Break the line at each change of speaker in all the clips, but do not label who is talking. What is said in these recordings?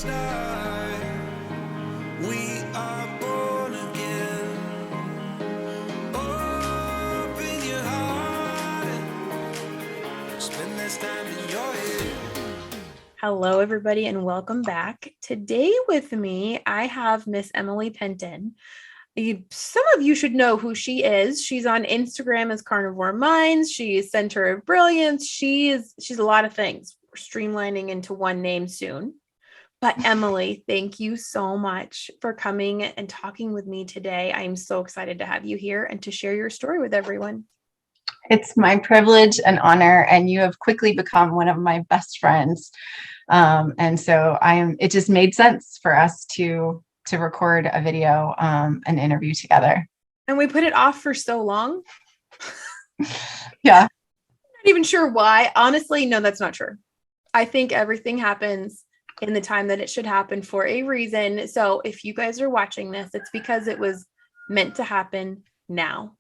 start. We are born again. Open your heart. Spend this time in your head.
Hello, everybody, and welcome back. Today with me, I have Miss Emily Penton. Some of you should know who she is. She's on Instagram as Carnivore Minds. She is Center of Brilliance. She's a lot of things. We're streamlining into one name soon. But Emily, thank you so much for coming and talking with me today. I'm so excited to have you here and to share your story with everyone.
It's my privilege and honor, and you have quickly become one of my best friends. And so it just made sense for us to record a video, an interview together.
And we put it off for so long.
Yeah.
I'm not even sure why. Honestly, no, that's not true. I think everything happens in the time that it should happen for a reason. So if you guys are watching this, it's because it was meant to happen now.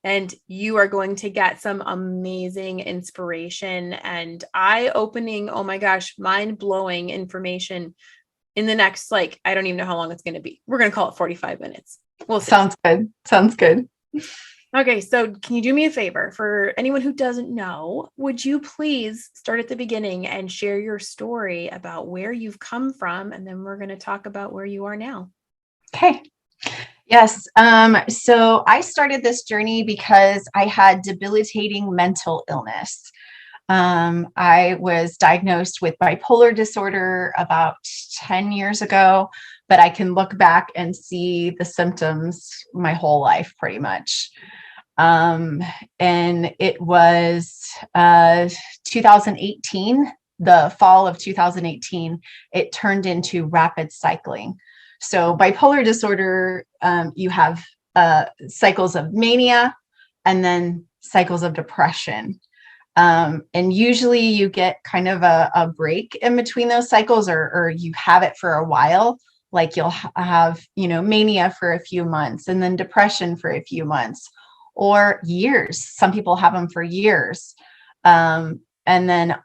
And you are going to get some amazing inspiration and eye-opening, oh my gosh, mind-blowing information in the next, I don't even know how long it's going to be. We're going to call it 45 minutes. We'll see.
Sounds good.
Okay, so can you do me a favor? For anyone who doesn't know, would you please start at the beginning and share your story about where you've come from, and then we're going to talk about where you are now.
Okay. Yes. So I started this journey because I had debilitating mental illness. I was diagnosed with bipolar disorder about 10 years ago, but I can look back and see the symptoms my whole life pretty much. And it was 2018, the fall of 2018, it turned into rapid cycling. So bipolar disorder, you have cycles of mania and then cycles of depression. And usually you get kind of a break in between those cycles, or you have it for a while. Like you'll have, mania for a few months and then depression for a few months or years. Some people have them for years. And then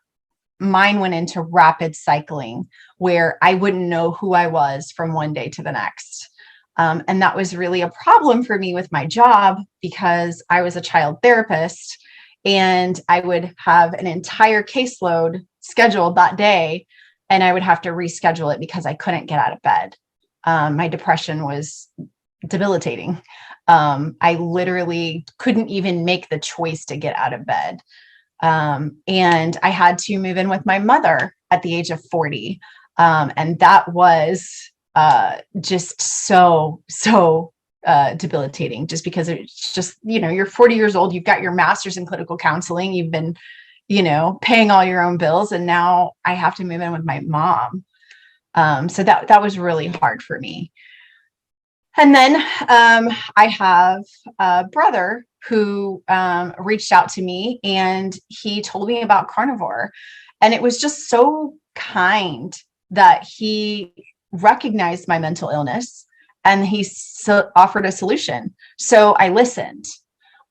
mine went into rapid cycling where I wouldn't know who I was from one day to the next. And that was really a problem for me with my job because I was a child therapist and I would have an entire caseload scheduled that day and I would have to reschedule it because I couldn't get out of bed. My depression was debilitating. I literally couldn't even make the choice to get out of bed. And I had to move in with my mother at the age of 40. And that was just so debilitating, just because it's just, you're 40 years old, you've got your master's in clinical counseling, you've been, paying all your own bills. And now I have to move in with my mom. So that was really hard for me. And then I have a brother who reached out to me and he told me about Carnivore. And it was just so kind that he recognized my mental illness and he offered a solution. So I listened.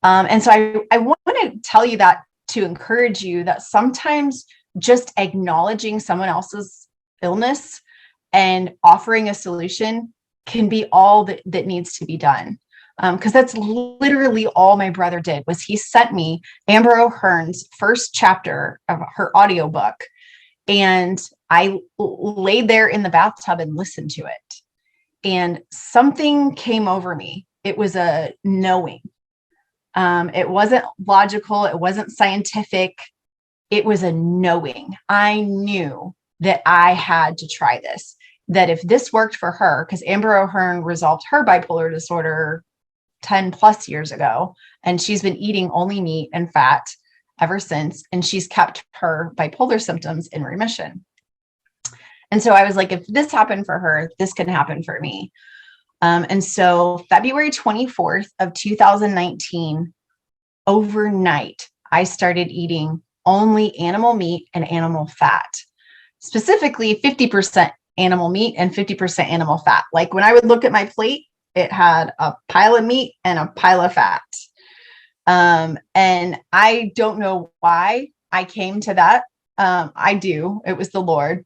And so I want to tell you that to encourage you that sometimes just acknowledging someone else's illness and offering a solution can be all that needs to be done. Because that's literally all my brother did was he sent me Amber O'Hearn's first chapter of her audiobook. And I laid there in the bathtub and listened to it. And something came over me. It was a knowing. It wasn't logical. It wasn't scientific. It was a knowing. I knew that I had to try this, that if this worked for her, because Amber O'Hearn resolved her bipolar disorder 10 plus years ago, and she's been eating only meat and fat ever since, and she's kept her bipolar symptoms in remission. And so I was like, if this happened for her, this can happen for me. And so February 24th of 2019, overnight, I started eating only animal meat and animal fat, specifically 50% animal meat and 50% animal fat. Like when I would look at my plate, it had a pile of meat and a pile of fat. And I don't know why I came to that. I do. It was the Lord.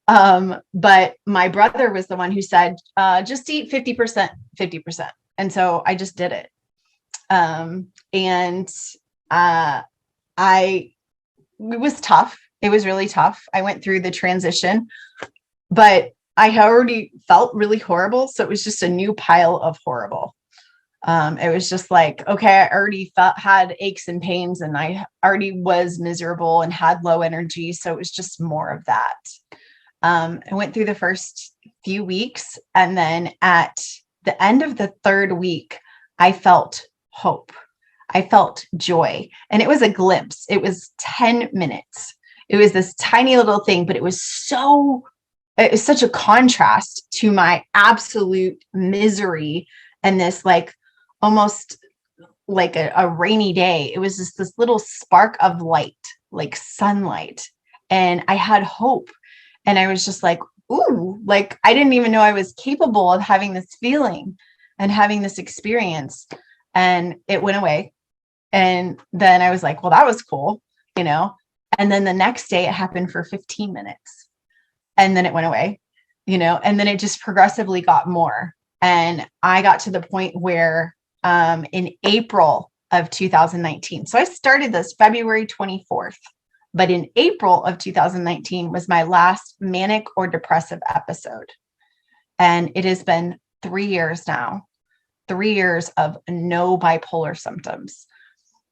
But my brother was the one who said, just eat 50%, 50%. And so I just did it. And it was tough. It was really tough. I went through the transition, but I had already felt really horrible. So it was just a new pile of horrible. It was just like, okay, I already had aches and pains, and I already was miserable and had low energy. So it was just more of that. I went through the first few weeks, and then at the end of the third week, I felt hope. I felt joy, and it was a glimpse. It was 10 minutes. It was this tiny little thing, but it was such a contrast to my absolute misery and this like almost like a rainy day. It was just this little spark of light, like sunlight. And I had hope. And I was just like, ooh, like I didn't even know I was capable of having this feeling and having this experience. And it went away. And then I was like, well, that was cool, you know? And then the next day it happened for 15 minutes. And then it went away, you know? And then it just progressively got more. And I got to the point where in April of 2019, so I started this February 24th, but in April of 2019 was my last manic or depressive episode. And it has been 3 years now, 3 years of no bipolar symptoms.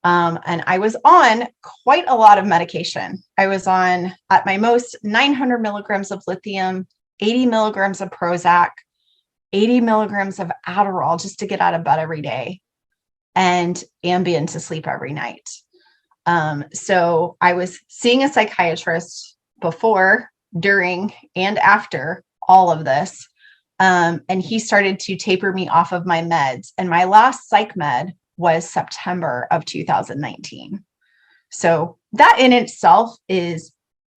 And I was on quite a lot of medication. I was on, at my most, 900 milligrams of lithium, 80 milligrams of Prozac, 80 milligrams of Adderall just to get out of bed every day, and Ambien to sleep every night. So I was seeing a psychiatrist before, during, and after all of this. And he started to taper me off of my meds. And my last psych med was September of 2019. So that in itself is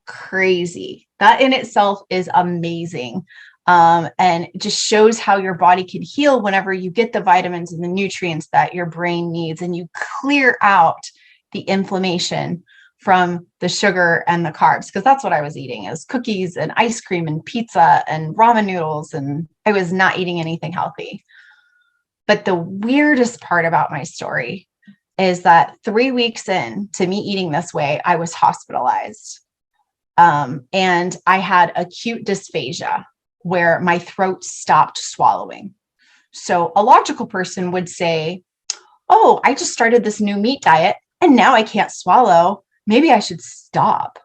crazy. That in itself is amazing. And it just shows how your body can heal whenever you get the vitamins and the nutrients that your brain needs, and you clear out the inflammation from the sugar and the carbs, because that's what I was eating, is cookies and ice cream and pizza and ramen noodles, and I was not eating anything healthy. But the weirdest part about my story is that 3 weeks in to me eating this way, I was hospitalized. And I had acute dysphagia where my throat stopped swallowing. So a logical person would say, oh, I just started this new meat diet and now I can't swallow. Maybe I should stop.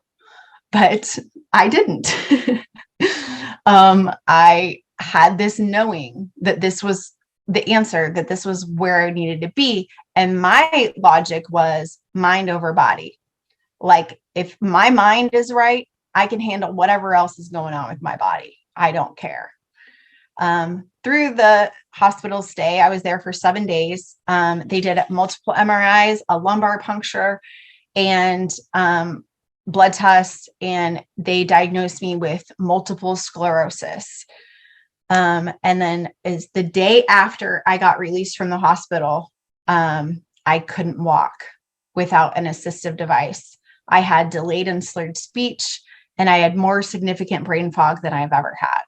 But I didn't. I had this knowing that this was the answer, that this was where I needed to be. And my logic was mind over body. Like, if my mind is right, I can handle whatever else is going on with my body. I don't care. Through the hospital stay, I was there for 7 days. They did multiple MRIs, a lumbar puncture, and blood tests, and they diagnosed me with multiple sclerosis. And then is the day after I got released from the hospital, I couldn't walk without an assistive device. I had delayed and slurred speech, and I had more significant brain fog than I've ever had.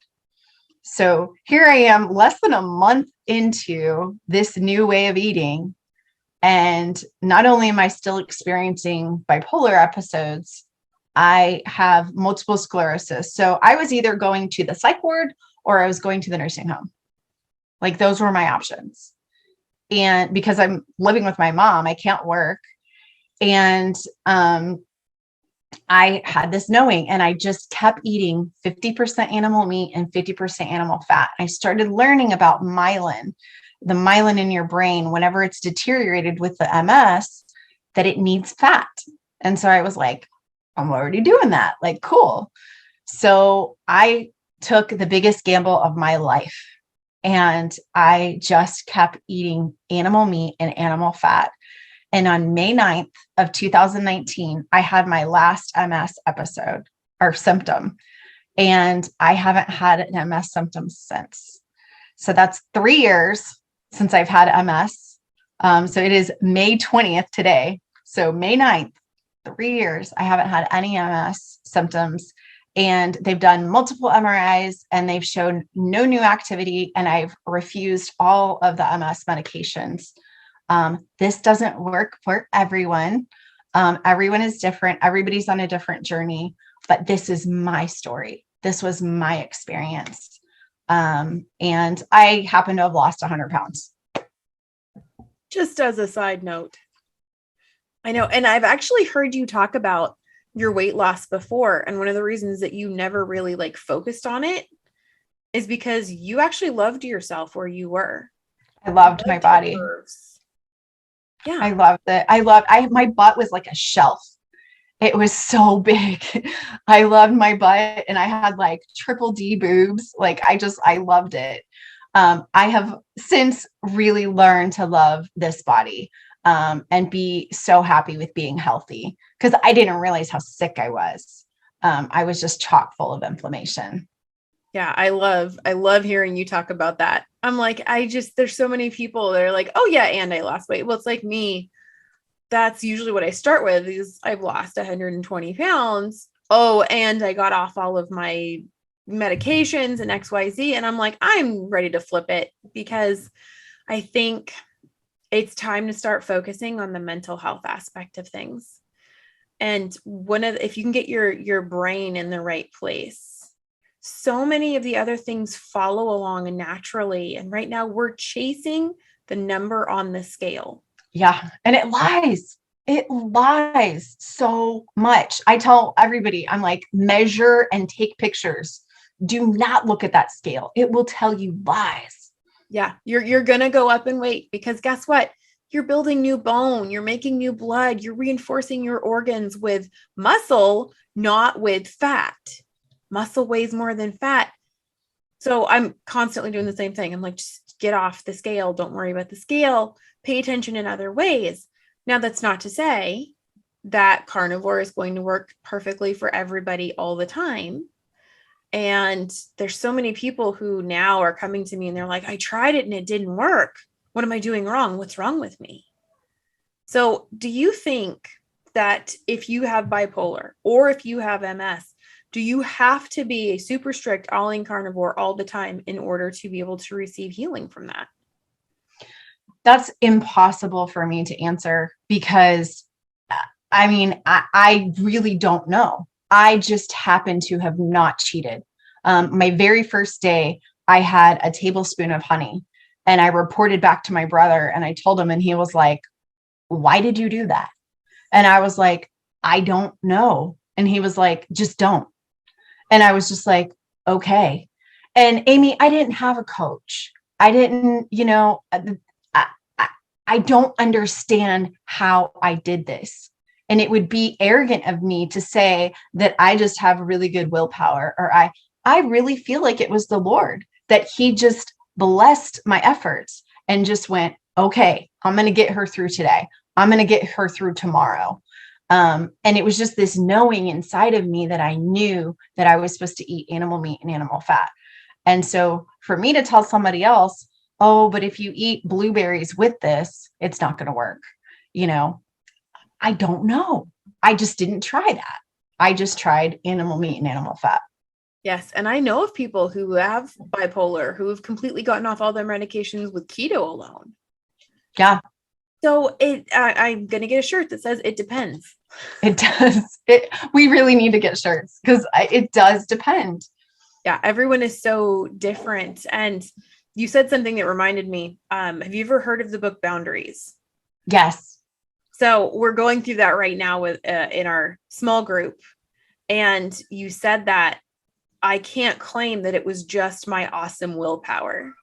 So here I am, less than a month into this new way of eating. And not only am I still experiencing bipolar episodes, I have multiple sclerosis. So I was either going to the psych ward or I was going to the nursing home. Like, those were my options. And because I'm living with my mom, I can't work. And I had this knowing, and I just kept eating 50% animal meat and 50% animal fat. I started learning about myelin, the myelin in your brain, whenever it's deteriorated with the MS, that it needs fat. And so I was like, I'm already doing that. Like, cool. So I took the biggest gamble of my life, and I just kept eating animal meat and animal fat. And on May 9th of 2019, I had my last MS episode or symptom, and I haven't had an MS symptom since. So that's 3 years since I've had MS. So it is May 20th today. So May 9th, 3 years, I haven't had any MS symptoms. and they've done multiple MRIs and they've shown no new activity. And I've refused all of the MS medications. This doesn't work for everyone. Everyone is different. Everybody's on a different journey, but this is my story. This was my experience. And I happen to have lost 100 pounds.
Just as a side note, I know, and I've actually heard you talk about your weight loss before. And one of the reasons that you never really like focused on it is because you actually loved yourself where you were.
I loved my body.
Yeah.
I loved it. My butt was like a shelf. It was so big. I loved my butt, and I had like triple D boobs. Like I loved it. I have since really learned to love this body, and be so happy with being healthy, because I didn't realize how sick I was. I was just chock full of inflammation.
Yeah. I love hearing you talk about that. I'm like, there's so many people that are like, oh yeah. And I lost weight. Well, it's like me. That's usually what I start with is I've lost 120 pounds. Oh, and I got off all of my medications and XYZ. And I'm like, I'm ready to flip it, because I think it's time to start focusing on the mental health aspect of things. And if you can get your brain in the right place, so many of the other things follow along naturally. And right now we're chasing the number on the scale.
Yeah. And it lies. It lies so much. I tell everybody, I'm like, measure and take pictures. Do not look at that scale. It will tell you lies.
Yeah. You're going to go up in weight, because guess what? You're building new bone. You're making new blood. You're reinforcing your organs with muscle, not with fat. Muscle weighs more than fat. So I'm constantly doing the same thing. I'm like, just get off the scale. Don't worry about the scale. Pay attention in other ways. Now, that's not to say that carnivore is going to work perfectly for everybody all the time. And there's so many people who now are coming to me and they're like, I tried it and it didn't work. What am I doing wrong? What's wrong with me? So do you think that if you have bipolar or if you have MS, do you have to be a super strict all-in carnivore all the time in order to be able to receive healing from that?
That's impossible for me to answer, because I really don't know. I just happen to have not cheated. My very first day, I had a tablespoon of honey, and I reported back to my brother, and I told him, and he was like, why did you do that? And I was like, I don't know. And he was like, just don't. And I was just like, okay. And Amy, I didn't have a coach. I didn't, I don't understand how I did this. And it would be arrogant of me to say that I just have really good willpower, or I really feel like it was the Lord, that he just blessed my efforts and just went, okay, I'm going to get her through today. I'm going to get her through tomorrow. And it was just this knowing inside of me that I knew that I was supposed to eat animal meat and animal fat. And so for me to tell somebody else, oh, but if you eat blueberries with this, it's not going to work. I don't know. I just didn't try that. I just tried animal meat and animal fat.
Yes. And I know of people who have bipolar who have completely gotten off all their medications with keto alone.
Yeah.
So I'm going to get a shirt that says it depends.
It does. We really need to get shirts, because it does depend.
Yeah. Everyone is so different. And you said something that reminded me. Have you ever heard of the book Boundaries?
Yes.
So we're going through that right now with in our small group. And you said that I can't claim that it was just my awesome willpower.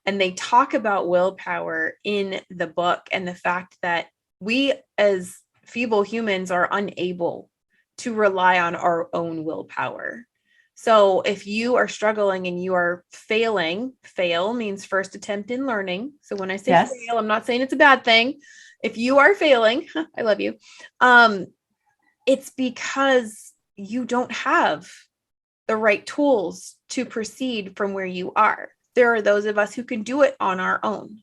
And they talk about willpower in the book, and the fact that we as feeble humans are unable to rely on our own willpower. So if you are struggling and you are failing, fail means first attempt in learning. So when I say
Yes.
fail, I'm not saying it's a bad thing. If you are failing, I love you. It's because you don't have the right tools to proceed from where you are. There are those of us who can do it on our own.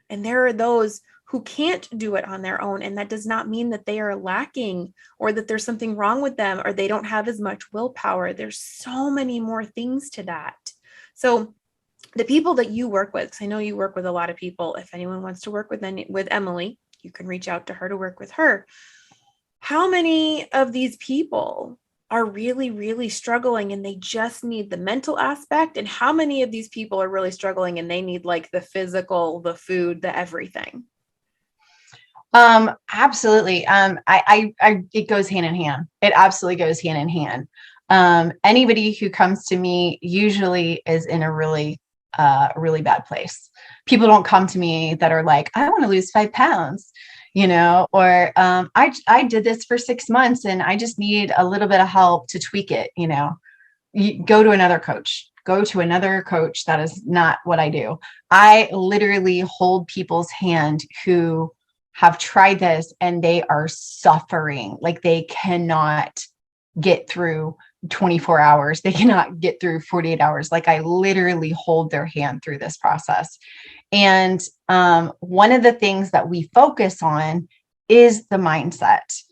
And there are those who can't do it on their own. And that does not mean that they are lacking or that there's something wrong with them or they don't have as much willpower. There's so many more things to that. So the people that you work with, because I know you work with a lot of people, if anyone wants to work with Emily, you can reach out to her to work with her. How many of these people are really, really struggling and they just need the mental aspect? And how many of these people are really struggling and they need like the physical, the food, the everything?
Absolutely. It goes hand in hand. It absolutely goes hand in hand. Anybody who comes to me usually is in a really bad place. People don't come to me that are like, I want to lose 5 pounds, or I did this for 6 months and I just need a little bit of help to tweak it. You go to another coach. That is not what I do. I literally hold people's hand who have tried this and they are suffering. Like they cannot get through 24 hours. They cannot get through 48 hours. Like I literally hold their hand through this process. And one of the things that we focus on is the mindset,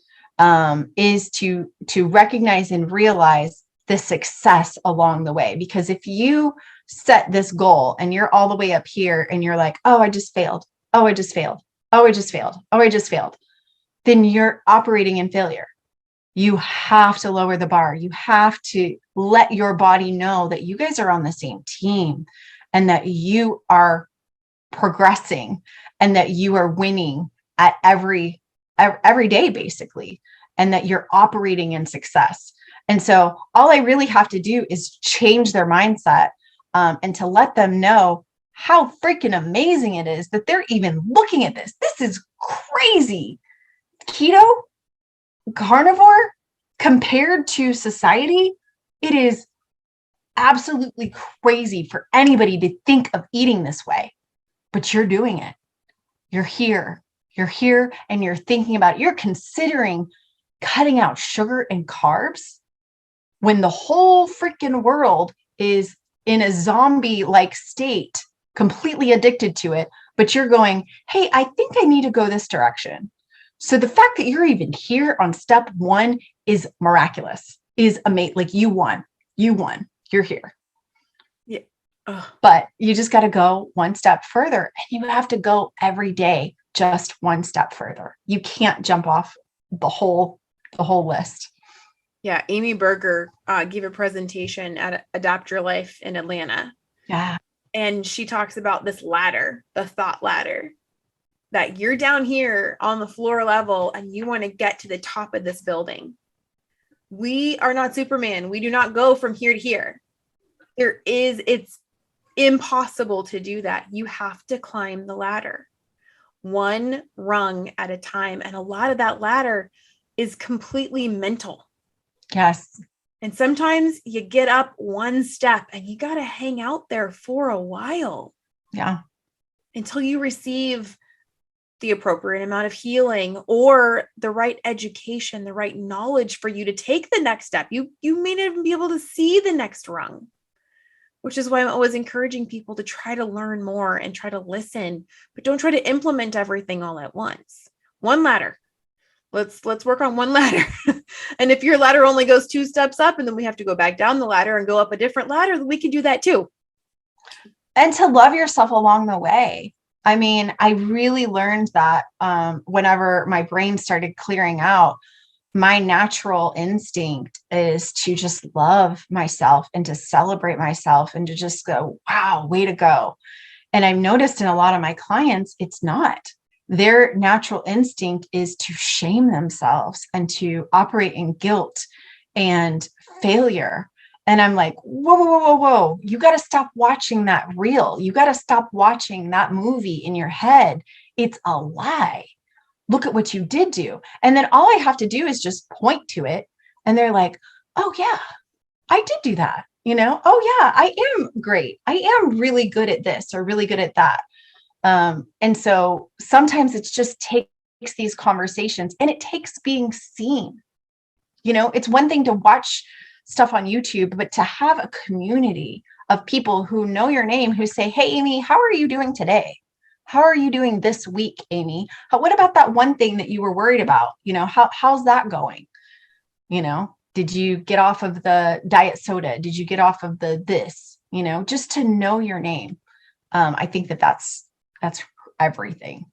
is to recognize and realize the success along the way. Because if you set this goal and you're all the way up here and you're like, oh, I just failed. Oh, I just failed. Oh, I just failed. Oh, I just failed. Then you're operating in failure. You have to lower the bar. You have to let your body know that you guys are on the same team and that you are progressing and that you are winning at every day, basically, and that you're operating in success. And so all I really have to do is change their mindset, and to let them know how freaking amazing it is that they're even looking at this. This is crazy. Keto, carnivore, compared to society, it is absolutely crazy for anybody to think of eating this way, but you're doing it. You're here and you're thinking about it. You're considering cutting out sugar and carbs when the whole freaking world is in a zombie-like state, completely addicted to it, but you're going, hey, I think I need to go this direction. So the fact that you're even here on step 1 is miraculous, is amazing. Like you won, you're here.
Yeah. Ugh.
But you just got to go one step further, and you have to go every day, just one step further. You can't jump off the whole list.
Yeah. Amy Berger gave a presentation at Adapt Your Life in Atlanta.
Yeah.
And she talks about this ladder, the thought ladder, that you're down here on the floor level and you want to get to the top of this building. We are not Superman. We do not go from here to here. It's impossible to do that. You have to climb the ladder one rung at a time. And a lot of that ladder is completely mental.
Yes.
And sometimes you get up one step and you got to hang out there for a while.
Yeah.
Until you receive the appropriate amount of healing or the right education, the right knowledge for you to take the next step. You may not even be able to see the next rung, which is why I'm always encouraging people to try to learn more and try to listen, but don't try to implement everything all at once. One ladder. Let's work on one ladder. And if your ladder only goes 2 steps up and then we have to go back down the ladder and go up a different ladder, then we can do that too.
And to love yourself along the way. I mean, I really learned that whenever my brain started clearing out, my natural instinct is to just love myself and to celebrate myself and to just go, wow, way to go. And I've noticed in a lot of my clients, it's not. Their natural instinct is to shame themselves and to operate in guilt and failure. And I'm like, whoa. You got to stop watching that reel. You got to stop watching that movie in your head. It's a lie. Look at what you did do. And then all I have to do is just point to it. And they're like, oh yeah, I did do that. Oh yeah, I am great. I am really good at this or really good at that. And so sometimes it just takes these conversations and it takes being seen. It's one thing to watch stuff on YouTube, but to have a community of people who know your name, who say, hey, Amy, how are you doing today? How are you doing this week, Amy? What about that one thing that you were worried about? How's that going? Did you get off of the diet soda? Did you get off of the this? Just to know your name. I think that's everything.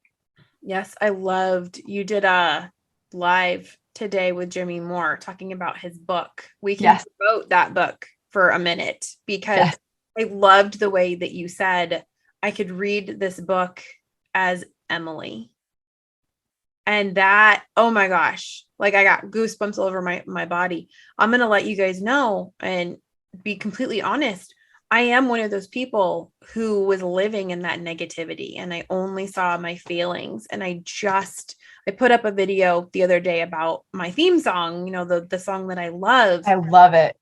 Yes, I loved you did a live today with Jimmy Moore talking about his book. We can promote that book for a minute because I loved the way that you said I could read this book as Emily. And that, oh my gosh, like I got goosebumps all over my body. I'm going to let you guys know and be completely honest. I am one of those people who was living in that negativity and I only saw my feelings. And I put up a video the other day about my theme song, the song that I love.
I love it.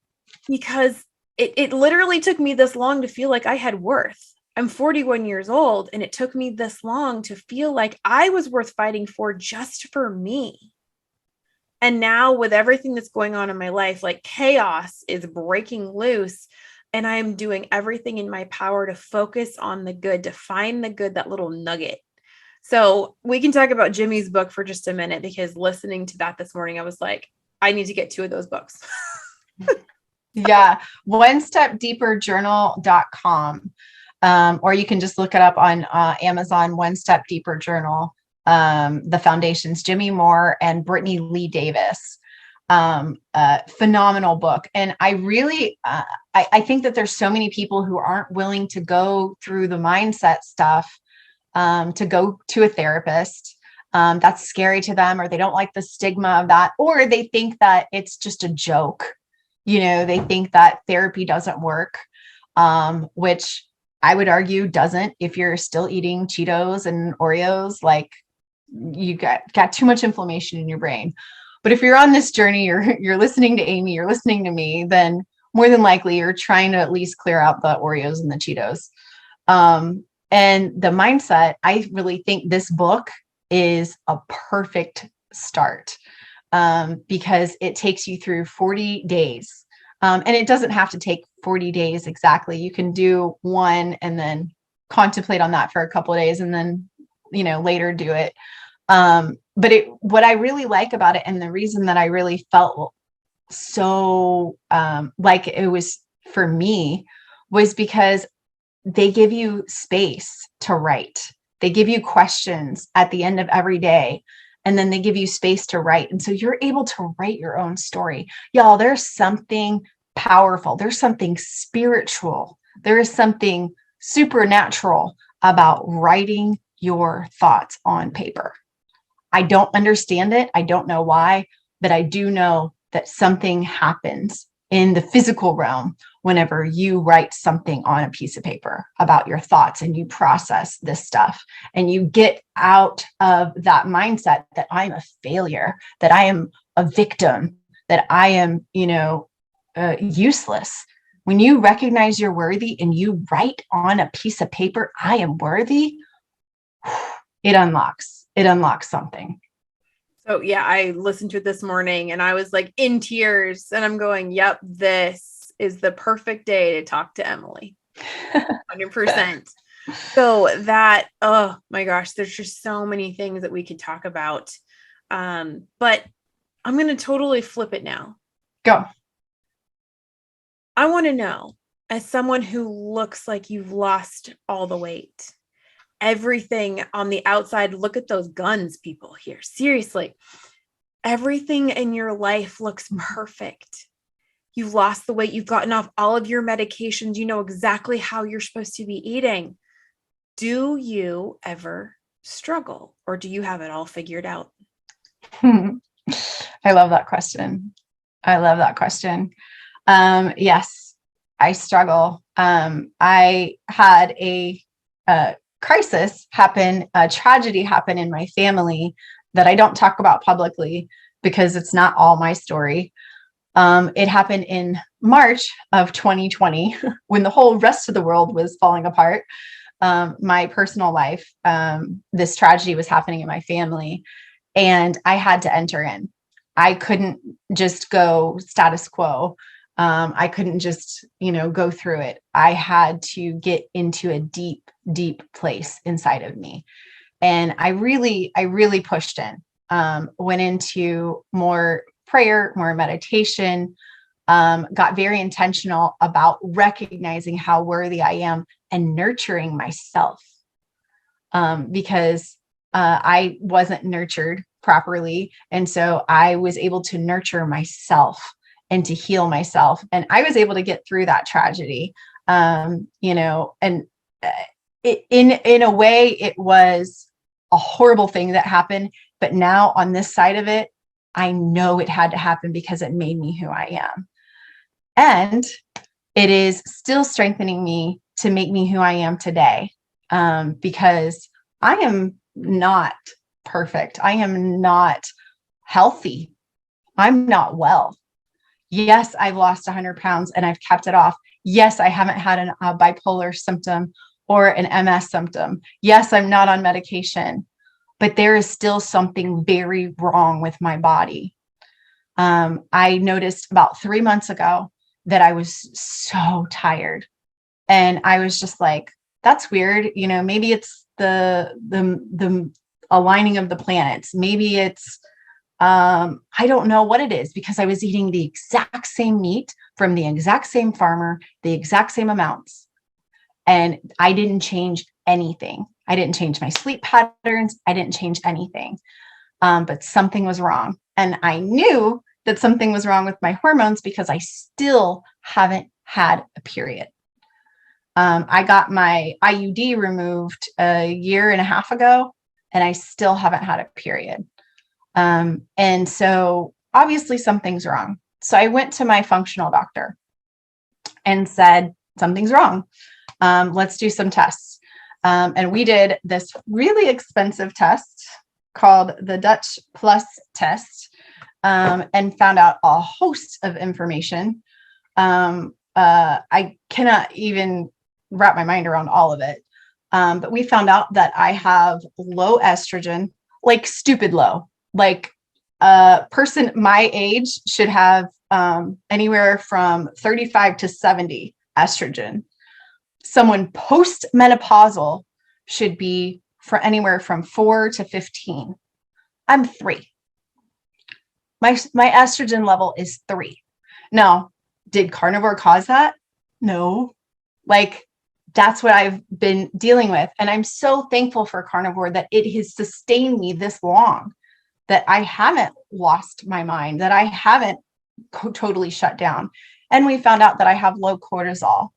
Because it literally took me this long to feel like I had worth. I'm 41 years old and it took me this long to feel like I was worth fighting for just for me. And now with everything that's going on in my life, like chaos is breaking loose and I'm doing everything in my power to focus on the good, to find the good, that little nugget. So we can talk about Jimmy's book for just a minute because listening to that this morning, I was like, I need to get 2 of those books.
Yeah. OneStepDeeperJournal.com. Or you can just look it up on Amazon, One Step Deeper Journal. The foundations, Jimmy Moore and Brittany Lee Davis. Phenomenal book. And I really, I think that there's so many people who aren't willing to go through the mindset stuff, to go to a therapist. That's scary to them, or they don't like the stigma of that, or they think that it's just a joke. They think that therapy doesn't work, which I would argue doesn't. If you're still eating Cheetos and Oreos, like you got too much inflammation in your brain. But if you're on this journey, you're listening to Amy, you're listening to me, then more than likely you're trying to at least clear out the Oreos and the Cheetos. And the mindset, I really think this book is a perfect start, because it takes you through 40 days. And it doesn't have to take 40 days exactly. You can do one and then contemplate on that for a couple of days and then, later do it. But what I really like about it, and the reason that I really felt so like it was for me, was because they give you space to write. They give you questions at the end of every day, and then they give you space to write. And so you're able to write your own story. Y'all, there's something powerful. There's something spiritual. There is something supernatural about writing your thoughts on paper. I don't understand it. I don't know why, but I do know that something happens in the physical realm whenever you write something on a piece of paper about your thoughts and you process this stuff and you get out of that mindset that I'm a failure, that I am a victim, that I am, useless. When you recognize you're worthy and you write on a piece of paper, I am worthy, it unlocks something.
So yeah, I listened to it this morning and I was like in tears and I'm going, yep, this is the perfect day to talk to Emily. 100%. So that, oh my gosh, there's just so many things that we could talk about. But I'm going to totally flip it now.
Go.
I want to know, as someone who looks like you've lost all the weight, everything on the outside, look at those guns, people here. Seriously, everything in your life looks perfect. You've lost the weight. You've gotten off all of your medications. You know exactly how you're supposed to be eating. Do you ever struggle, or do you have it all figured out?
I love that question. Yes, I struggle. I had a crisis happen, a tragedy happen in my family that I don't talk about publicly because it's not all my story. It happened in March of 2020 when the whole rest of the world was falling apart. My personal life, this tragedy was happening in my family, and I had to enter in. I couldn't just go status quo. I couldn't just, go through it. I had to get into a deep, deep place inside of me. And I really pushed in, went into more prayer, more meditation, got very intentional about recognizing how worthy I am and nurturing myself, because I wasn't nurtured properly. And so I was able to nurture myself and to heal myself. And I was able to get through that tragedy, and in a way, it was a horrible thing that happened. But now on this side of it, I know it had to happen because it made me who I am. And it is still strengthening me to make me who I am today, because I am not perfect. I am not healthy. I'm not well. Yes, I've lost 100 pounds and I've kept it off. Yes, I haven't had a bipolar symptom or an MS symptom. Yes, I'm not on medication, but there is still something very wrong with my body. I noticed about 3 months ago that I was so tired, and I was just like, that's weird. Maybe it's the aligning of the planets. Maybe it's, I don't know what it is, because I was eating the exact same meat from the exact same farmer, the exact same amounts. And I didn't change anything. I didn't change my sleep patterns. I didn't change anything. But something was wrong. And I knew that something was wrong with my hormones because I still haven't had a period. I got my IUD removed a year and a half ago, and I still haven't had a period. And so obviously something's wrong. So I went to my functional doctor and said, something's wrong. Let's do some tests. And we did this really expensive test called the Dutch Plus test, and found out a host of information. I cannot even wrap my mind around all of it. But we found out that I have low estrogen, like stupid low. Like a person my age should have anywhere from 35 to 70 estrogen. Someone post-menopausal should be for anywhere from 4 to 15. I'm 3. My estrogen level is 3. Now, did carnivore cause that? No. That's what I've been dealing with. And I'm so thankful for carnivore that it has sustained me this long, that I haven't lost my mind, that I haven't totally shut down. And we found out that I have low cortisol.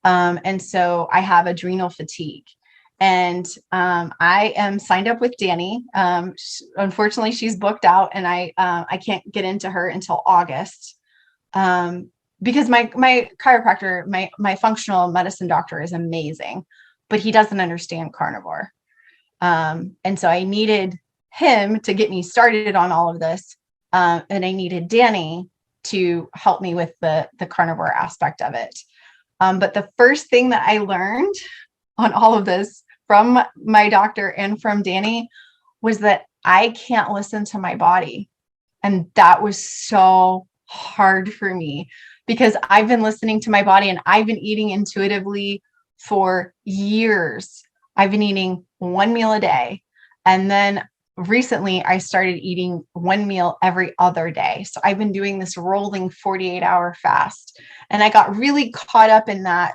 And so I have adrenal fatigue. And I am signed up with Danny. Unfortunately, she's booked out, and I can't get into her until August, because my chiropractor, my functional medicine doctor is amazing, but he doesn't understand carnivore. And so I needed him to get me started on all of this. And I needed Danny to help me with the carnivore aspect of it. But the first thing that I learned on all of this from my doctor and from Danny was that I can't listen to my body. And that was so hard for me, because I've been listening to my body and I've been eating intuitively for years. I've been eating one meal a day. And then recently I started eating one meal every other day. So I've been doing this rolling 48-hour fast. And I got really caught up in that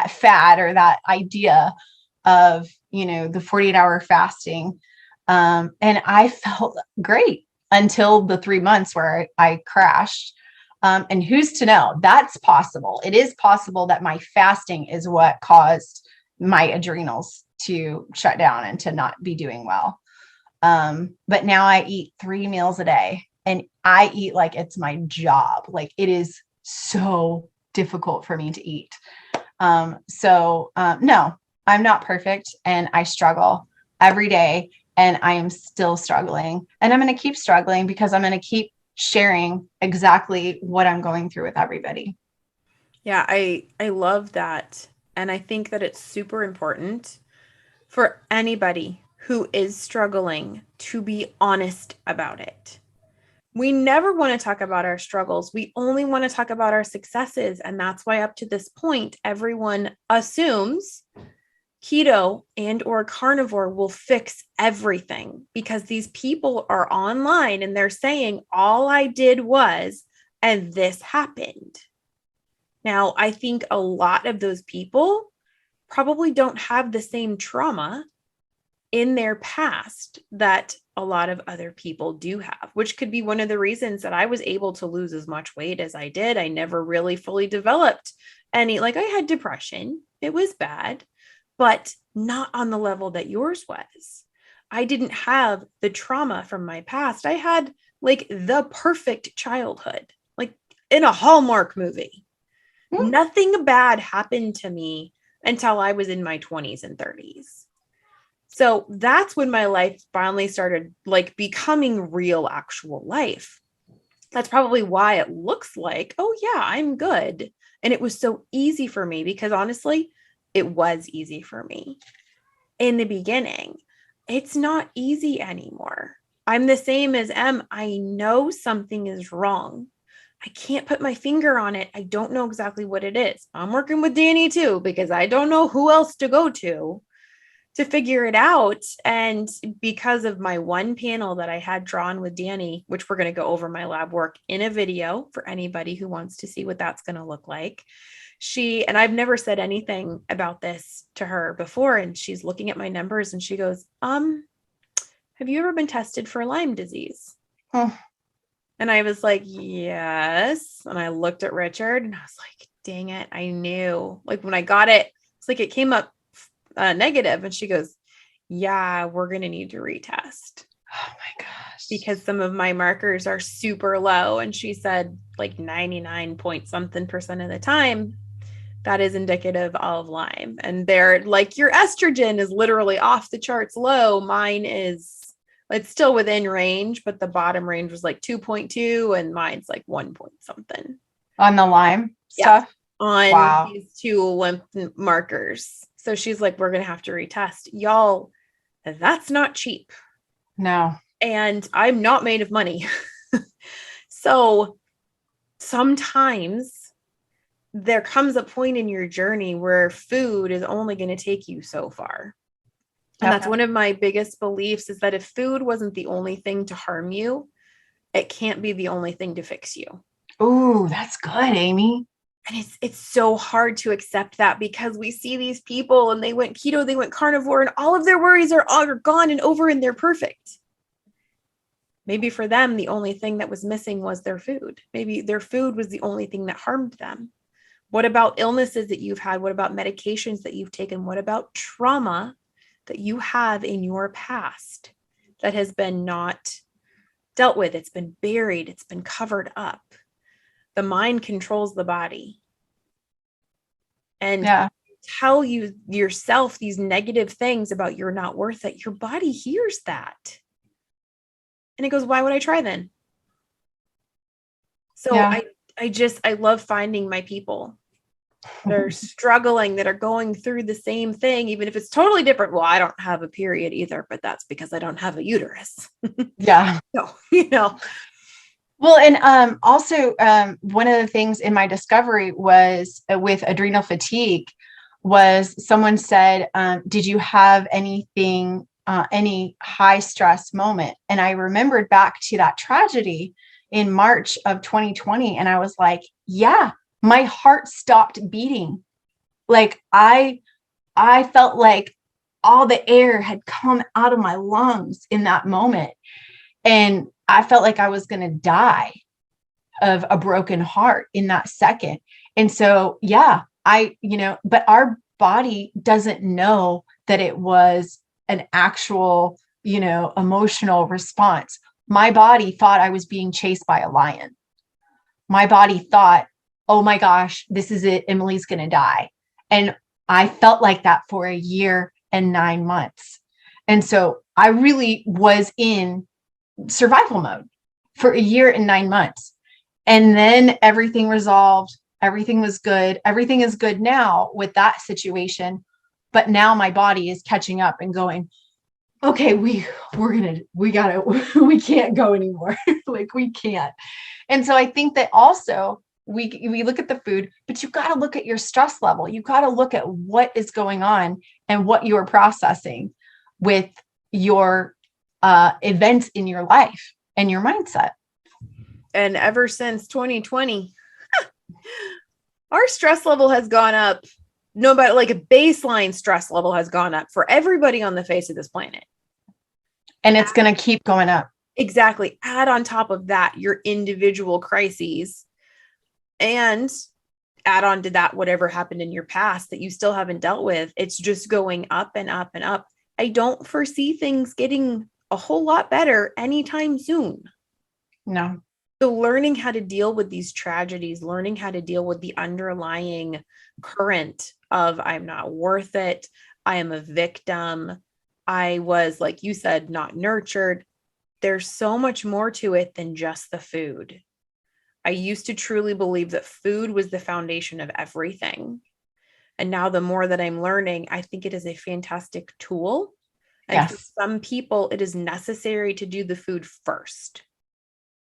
fad, or that idea of, the 48-hour fasting. And I felt great until the 3 months where I crashed. And who's to know? That's possible. It is possible that my fasting is what caused my adrenals to shut down and to not be doing well. But now I eat 3 meals a day, and I eat like it's my job. Like, it is so difficult for me to eat. No, I'm not perfect, and I struggle every day, and I am still struggling, and I'm going to keep struggling, because I'm going to keep sharing exactly what I'm going through with everybody.
Yeah, I love that. And I think that it's super important for anybody who is struggling to be honest about it. We never want to talk about our struggles. We only want to talk about our successes. And that's why up to this point, everyone assumes keto and or carnivore will fix everything, because these people are online and they're saying all I did was, and this happened. Now, I think a lot of those people probably don't have the same trauma in their past that a lot of other people do have, which could be one of the reasons that I was able to lose as much weight as I did. I never really fully developed any, like I had depression. It was bad, but not on the level that yours was. I didn't have the trauma from my past. I had like the perfect childhood, like in a Hallmark movie. Nothing bad happened to me until I was in my 20s and 30s. So that's when my life finally started like becoming real, actual life. That's probably why it looks like, oh yeah, I'm good. And it was so easy for me, because honestly, it was easy for me in the beginning. It's not easy anymore. I'm the same as Em. I know something is wrong. I can't put my finger on it. I don't know exactly what it is. I'm working with Danny too, because I don't know who else to go to figure it out. And because of my one panel that I had drawn with Danny, which we're going to go over my lab work in a video for anybody who wants to see what that's going to look like. And I've never said anything about this to her before. And she's looking at my numbers and she goes, have you ever been tested for Lyme disease?
Oh.
And I was like, yes. And I looked at Richard and I was like, dang it. I knew, like when I got it, it's like it came up negative. And she goes, yeah, we're going to need to retest.
Oh my gosh.
Because some of my markers are super low. And she said like 99 point something % of the time, that is indicative of Lyme. And they're like, your estrogen is literally off the charts low. Mine is, it's still within range, but the bottom range was like 2.2 and mine's like 1 point something.
On the Lyme stuff?
On these two lymph markers. So she's like, we're going to have to retest. Y'all, that's not cheap.
No.
And I'm not made of money. So sometimes there comes a point in your journey where food is only going to take you so far. And that's one of my biggest beliefs, is that if food wasn't the only thing to harm you, it can't be the only thing to fix you.
Ooh, that's good, Amy.
And it's so hard to accept that, because we see these people and they went keto, they went carnivore, and all of their worries are gone and over and they're perfect. Maybe for them, the only thing that was missing was their food. Maybe their food was the only thing that harmed them. What about illnesses that you've had? What about medications that you've taken? What about trauma that you have in your past that has been not dealt with? It's been buried. It's been covered up. The mind controls the body. And tell you yourself these negative things about you're not worth it. Your body hears that. And it goes, why would I try then? So I love finding my people that are struggling, that are going through the same thing, even if it's totally different. Well, I don't have a period either, but that's because I don't have a uterus.
Yeah.
So, you know.
Well, and also one of the things in my discovery was with adrenal fatigue was someone said, did you have anything, any high stress moment? And I remembered back to that tragedy in March of 2020. And I was like, yeah, my heart stopped beating. Like I felt like all the air had come out of my lungs in that moment. And I felt like I was going to die of a broken heart in that second. And so, but our body doesn't know that it was an actual, emotional response. My body thought I was being chased by a lion. My body thought, oh my gosh, this is it. Emily's going to die. And I felt like that for 1 year and 9 months. And so I really was in survival mode for 1 year and 9 months. And then everything resolved. Everything was good. Everything is good now with that situation. But now my body is catching up and going, okay, we can't go anymore. Like we can't. And so I think that also we look at the food, but you got to look at your stress level. You got to look at what is going on and what you're processing with your events in your life and your mindset.
And ever since 2020, our stress level has gone up. No matter, like, a baseline stress level has gone up for everybody on the face of this planet.
And it's going to keep going up.
Exactly. Add on top of that your individual crises, and add on to that whatever happened in your past that you still haven't dealt with. It's just going up and up and up. I don't foresee things getting a whole lot better anytime soon.
No.
So learning how to deal with these tragedies, learning how to deal with the underlying current of I'm not worth it, I am a victim, I was, like you said, not nurtured. There's so much more to it than just the food. I used to truly believe that food was the foundation of everything. And now the more that I'm learning, I think it is a fantastic tool. And
Yes.
for some people, it is necessary to do the food first,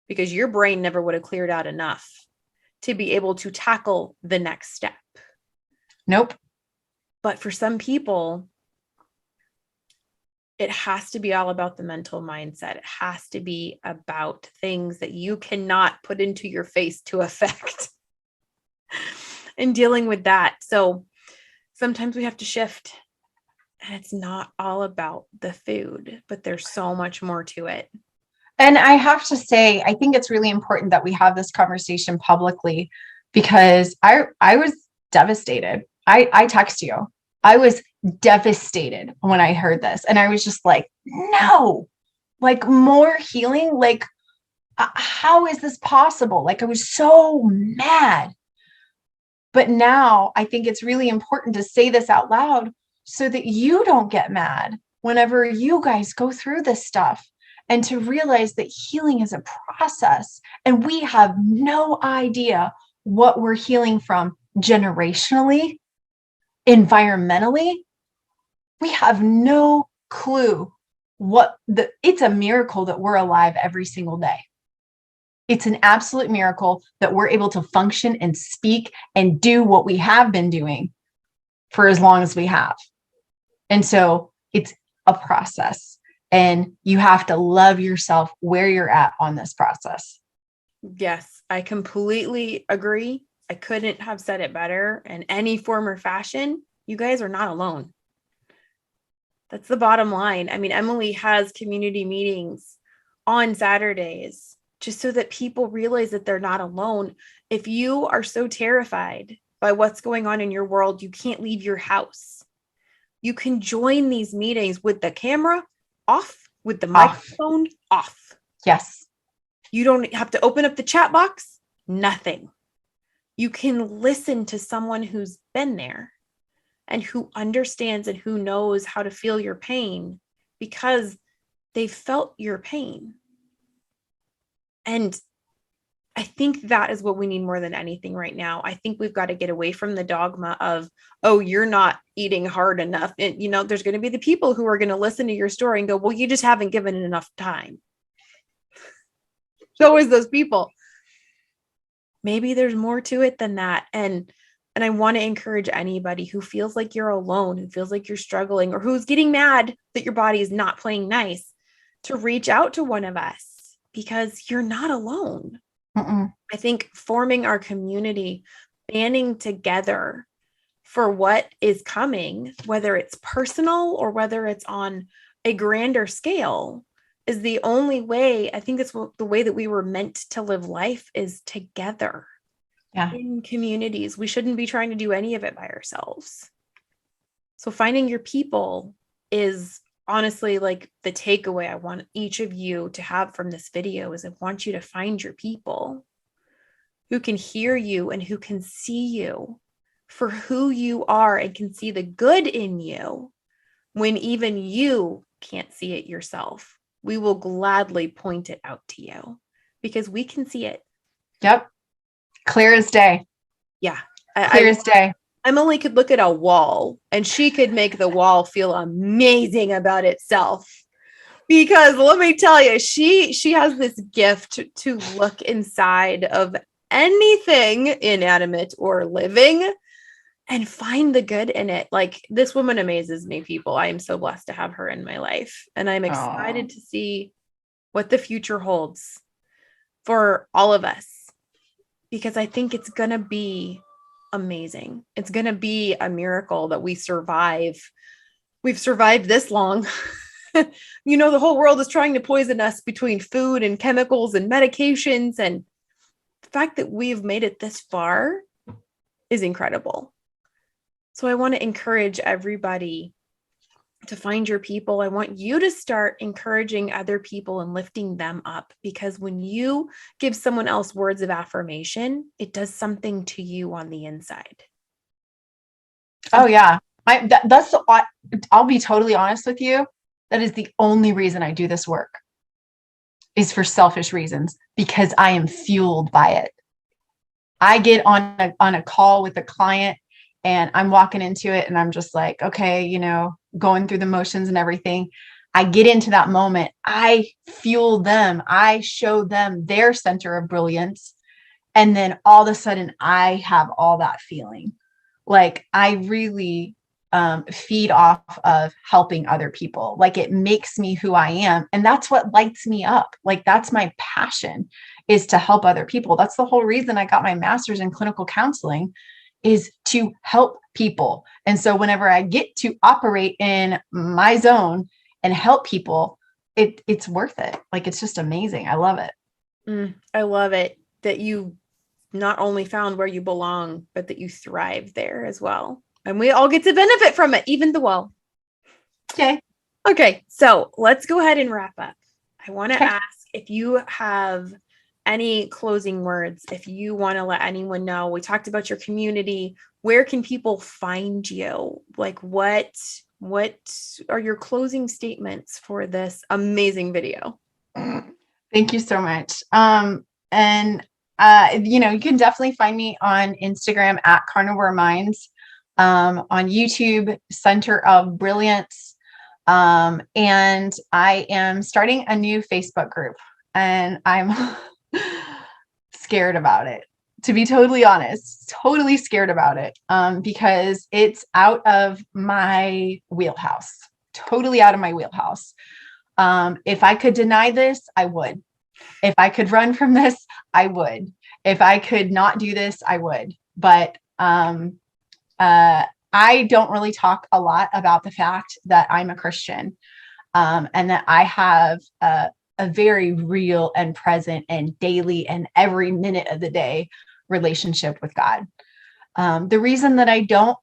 because your brain never would have cleared out enough to be able to tackle the next step.
Nope.
But for some people, it has to be all about the mental mindset. It has to be about things that you cannot put into your face to affect and dealing with that. So sometimes we have to shift, and it's not all about the food, but there's so much more to it.
And I have to say, I think it's really important that we have this conversation publicly, because I was devastated. I text you. I was devastated when I heard this. And I was just like, no, like more healing. Like, how is this possible? Like, I was so mad. But now I think it's really important to say this out loud so that you don't get mad whenever you guys go through this stuff, and to realize that healing is a process, and we have no idea what we're healing from generationally, environmentally. We have no clue it's a miracle that we're alive every single day. It's an absolute miracle that we're able to function and speak and do what we have been doing for as long as we have. And so it's a process, and you have to love yourself where you're at on this process.
Yes, I completely agree. I couldn't have said it better in any form or fashion. You guys are not alone. That's the bottom line. I mean, Emily has community meetings on Saturdays just so that people realize that they're not alone. If you are so terrified by what's going on in your world, you can't leave your house. You can join these meetings with the camera off, with the microphone off.
Yes.
You don't have to open up the chat box. Nothing. You can listen to someone who's been there and who understands and who knows how to feel your pain, because they felt your pain. And I think that is what we need more than anything right now. I think we've got to get away from the dogma of, oh, you're not eating hard enough. And, there's going to be the people who are going to listen to your story and go, well, you just haven't given it enough time. So is those people. Maybe there's more to it than that. And I want to encourage anybody who feels like you're alone, who feels like you're struggling, or who's getting mad that your body is not playing nice, to reach out to one of us, because you're not alone.
Mm-mm.
I think forming our community, banding together for what is coming, whether it's personal or whether it's on a grander scale, is the only way. I think it's the way that we were meant to live life, is together.
Yeah.
In communities. We shouldn't be trying to do any of it by ourselves. So finding your people is honestly like the takeaway I want each of you to have from this video. Is I want you to find your people who can hear you and who can see you for who you are and can see the good in you when even you can't see it yourself. We will gladly point it out to you because we can see it.
Yep. Clear as day.
Yeah.
Clear as day.
Emily could look at a wall and she could make the wall feel amazing about itself. Because let me tell you, she has this gift to look inside of anything inanimate or living and find the good in it. Like, this woman amazes me, people. I am so blessed to have her in my life, and I'm excited to see what the future holds for all of us, because I think it's going to be amazing. It's going to be a miracle that we survive. We've survived this long. You know, the whole world is trying to poison us between food and chemicals and medications. And the fact that we've made it this far is incredible. So I want to encourage everybody to find your people. I want you to start encouraging other people and lifting them up, because when you give someone else words of affirmation, it does something to you on the inside.
Oh yeah. I'll be totally honest with you. That is the only reason I do this work, is for selfish reasons, because I am fueled by it. I get on a call with a client and I'm walking into it and I'm just like, okay, you know, going through the motions and everything. I get into that moment. I fuel them. I show them their center of brilliance. And then all of a sudden I have all that feeling. Like, I really feed off of helping other people. Like, it makes me who I am. And that's what lights me up. Like, that's my passion, is to help other people. That's the whole reason I got my master's in clinical counseling, is to help people. And so whenever I get to operate in my zone and help people, it's worth it. Like, it's just amazing. I love it.
I love it that you not only found where you belong, but that you thrive there as well. And we all get to benefit from it, even the well. Okay. So let's go ahead and wrap up. I want to ask if you have any closing words, if you want to let anyone know. We talked about your community. Where can people find you? Like, what are your closing statements for this amazing video?
Thank you so much. You know, you can definitely find me on Instagram at Carnivore'S, on YouTube, Center of Brilliance. And I am starting a new Facebook group, and I'm scared about it, to be totally honest, totally scared about it, because it's out of my wheelhouse, totally out of my wheelhouse. If I could deny this, I would. If I could run from this, I would. If I could not do this, I would. But I don't really talk a lot about the fact that I'm a Christian, and that I have a very real and present and daily and every minute of the day relationship with God. The reason that I don't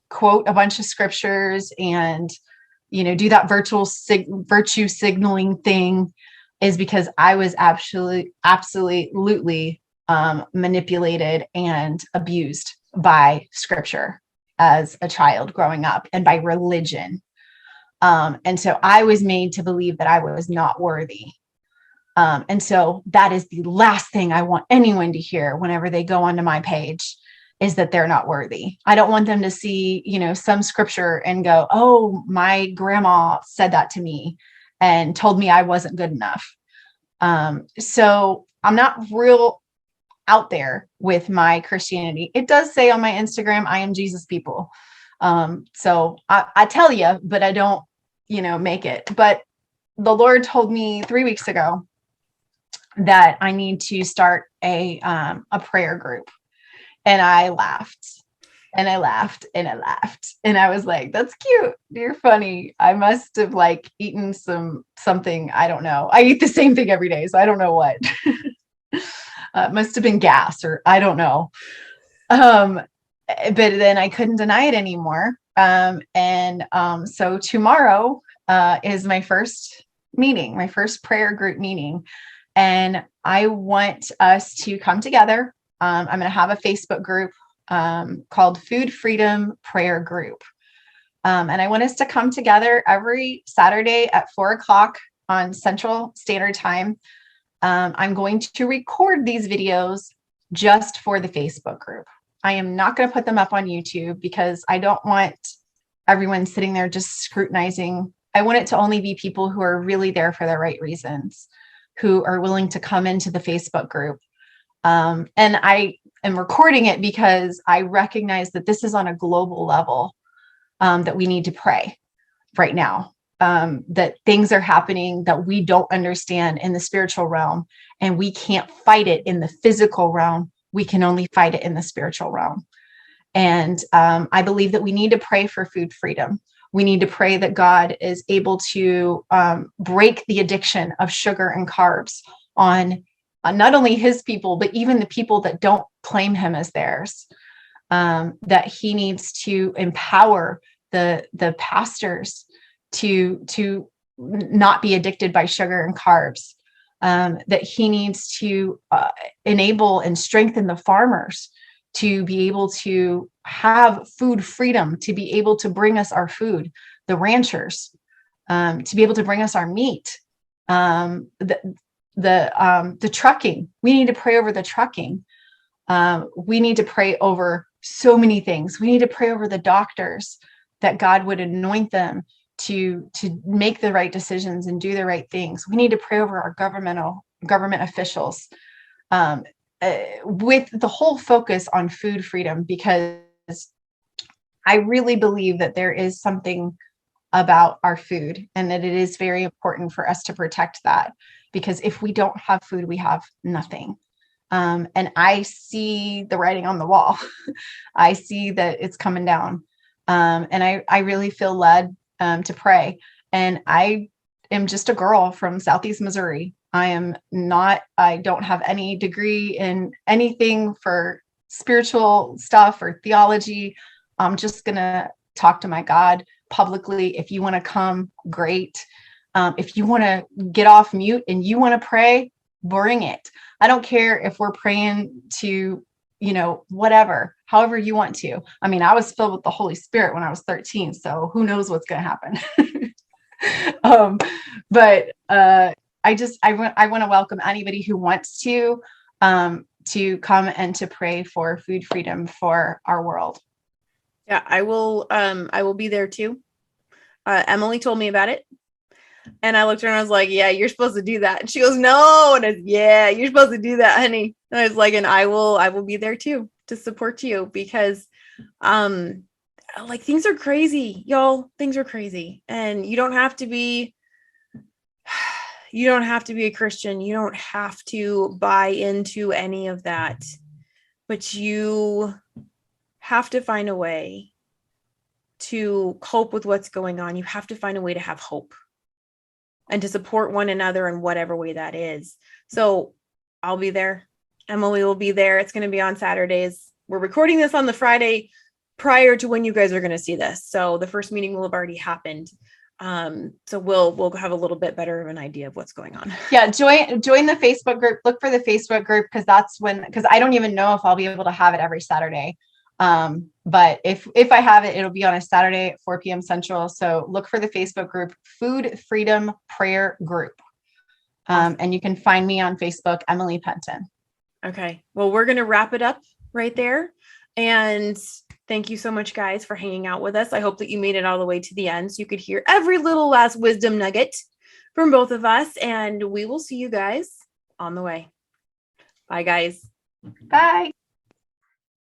quote a bunch of scriptures and, you know, do that virtue signaling thing is because I was absolutely manipulated and abused by scripture as a child growing up, and by religion. And so I was made to believe that I was not worthy. And so that is the last thing I want anyone to hear whenever they go onto my page, is that they're not worthy. I don't want them to see, you know, some scripture and go, oh, my grandma said that to me and told me I wasn't good enough. So I'm not real out there with my Christianity. It does say on my Instagram, I am Jesus people. So I tell you, but I don't, you know, make it. But the Lord told me 3 weeks ago that I need to start a prayer group. And I laughed and I laughed and I laughed. And I was like, that's cute. You're funny. I must have like eaten something. I don't know. I eat the same thing every day, so I don't know what. Must have been gas, or I don't know. But then I couldn't deny it anymore. So tomorrow is my first meeting, my first prayer group meeting. And I want us to come together. I'm going to have a Facebook group called Food Freedom Prayer Group. And I want us to come together every Saturday at 4:00 on Central Standard Time. I'm going to record these videos just for the Facebook group. I am not going to put them up on YouTube because I don't want everyone sitting there just scrutinizing I want it to only be people who are really there for the right reasons, who are willing to come into the Facebook group. And I am recording it because I recognize that this is on a global level, that we need to pray right now, that things are happening that we don't understand in the spiritual realm, and we can't fight it in the physical realm. We can only fight it in the spiritual realm. And I believe that we need to pray for food freedom. We need to pray that God is able to break the addiction of sugar and carbs on not only his people, but even the people that don't claim him as theirs. That he needs to empower the pastors to not be addicted by sugar and carbs. That he needs to enable and strengthen the farmers to be able to have food freedom, to be able to bring us our food, the ranchers, to be able to bring us our meat, the trucking. We need to pray over the trucking. We need to pray over so many things. We need to pray over the doctors, that God would anoint them to make the right decisions and do the right things. We need to pray over our government officials, with the whole focus on food freedom, because I really believe that there is something about our food, and that it is very important for us to protect that, because if we don't have food, we have nothing. And I see the writing on the wall. I see that it's coming down. And I really feel led to pray. And I am just a girl from Southeast Missouri. I don't have any degree in anything for spiritual stuff or theology. I'm just going to talk to my God publicly. If you want to come, great. If you want to get off mute and you want to pray, bring it. I don't care if we're praying to, whatever, however you want to. I mean, I was filled with the Holy Spirit when I was 13, so who knows what's going to happen. But I want to welcome anybody who wants to come and to pray for food freedom for our world.
Yeah, I will be there too. Emily told me about it. And I looked at her and I was like, yeah, you're supposed to do that. And she goes, no. And I said, yeah, you're supposed to do that, honey. And I was like, and I will be there too to support you, because things are crazy, y'all. Things are crazy. And you don't have to be a Christian. You don't have to buy into any of that. But you have to find a way to cope with what's going on. You have to find a way to have hope and to support one another in whatever way that is. So I'll be there. Emily will be there. It's going to be on Saturdays. We're recording this on the Friday prior to when you guys are going to see this. So the first meeting will have already happened. So we'll have a little bit better of an idea of what's going on.
Yeah. Join the Facebook group. Look for the Facebook group, because I don't even know if I'll be able to have it every Saturday. But if I have it, it'll be on a Saturday at 4 p.m. Central. So look for the Facebook group, Food Freedom Prayer Group. And you can find me on Facebook, Emily Penton.
Okay. Well, we're going to wrap it up right there. And thank you so much, guys, for hanging out with us. I hope that you made it all the way to the end so you could hear every little last wisdom nugget from both of us. And we will see you guys on the way. Bye, guys.
Bye.